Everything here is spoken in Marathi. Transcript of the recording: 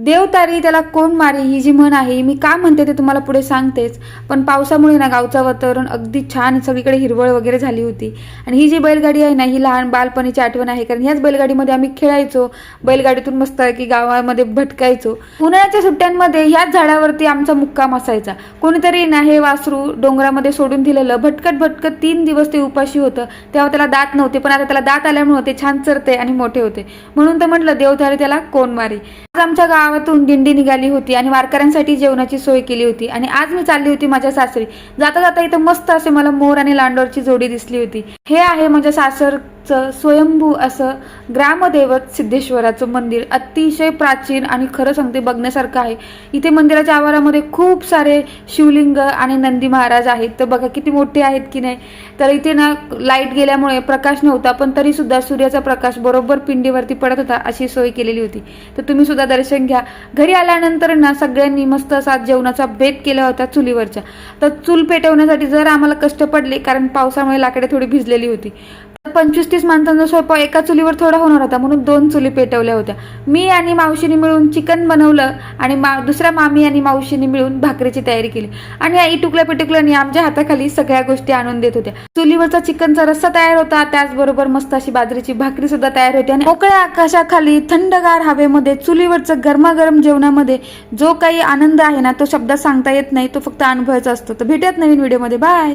देवतारी त्याला कोण मारी ही जी म्हण आहे मी का म्हणते ते तुम्हाला पुढे सांगतेच. पण पावसामुळे ना गावचं वातावरण अगदी छान, सगळीकडे हिरवळ वगैरे झाली होती. आणि ही जी बैलगाडी आहे ना ही लहान बालपणीची आठवण आहे, कारण ह्याच बैलगाडीमध्ये आम्ही खेळायचो, बैलगाडीतून मस्त की गावामध्ये भटकायचो. उन्हाळ्याच्या सुट्ट्यांमध्ये ह्याच झाडावरती आमचा मुक्काम असायचा. कोणीतरी ना हे वासरू डोंगरामध्ये सोडून दिलेलं, भटकत भटकत 3 दिवस ते उपाशी होतं. तेव्हा त्याला दात नव्हते, पण आता त्याला दात आल्यामुळे ते छान चरते आणि मोठे होते. म्हणून तर म्हटलं देवतारी त्याला कोण मारी. आज आमच्या गावातून दिंडी निघाली होती आणि वारकऱ्यांसाठी जेवणाची सोय केली होती. आणि आज मी चालली होती माझ्या सासरी. जाता जाता इथं मस्त असे मला मोर आणि लांडोरची जोडी दिसली होती. हे आहे माझ्या सासरचं स्वयंभू असं ग्रामदैवत सिद्धेश्वराचं मंदिर. अतिशय प्राचीन आणि खरं सांगते बघण्यासारखं आहे. इथे मंदिराच्या आवारामध्ये खूप सारे शिवलिंग आणि नंदी महाराज आहेत. तर बघा किती मोठे आहेत की नाही. तर इथे ना लाईट गेल्यामुळे प्रकाश नव्हता, पण तरी सुद्धा सूर्याचा प्रकाश बरोबर पिंडीवरती पडत होता अशी सोय केलेली होती. तर तुम्ही सुद्धा दर्शन घ्या. घरी आल्यानंतर ना सगळ्यांनी मस्त असा जेवणाचा बेत केला होता चुलीवरच्या. तर चूल पेटवण्यासाठी जर आम्हाला कष्ट पडले, कारण पावसामुळे लाकडे थोडी भिजलेली होती. 25-30 माणसांचा स्वयंपाक एका चुलीवर थोडा होणार होता, म्हणून 2 चुली पेटवल्या होत्या. मी आणि मावशीने मिळून चिकन बनवलं आणि दुसऱ्या मामी आणि मावशीने मिळून भाकरीची तयारी केली. आणि आई टुकल्या पिटुकल्याने आमच्या हाताखाली सगळ्या गोष्टी आणून देत होत्या. चुलीवरचा चिकनचा रस्सा तयार होता, त्याचबरोबर मस्त अशी बाजरीची भाकरी सुद्धा तयार होती. आणि मोकळ्या आकाशाखाली थंडगार हवेमध्ये चुलीवरचं गरमागरम जेवणामध्ये जो काही आनंद आहे ना तो शब्दात सांगता येत नाही, तो फक्त अनुभवायचा असतो. तर भेटूयात नवीन व्हिडिओमध्ये. बाय.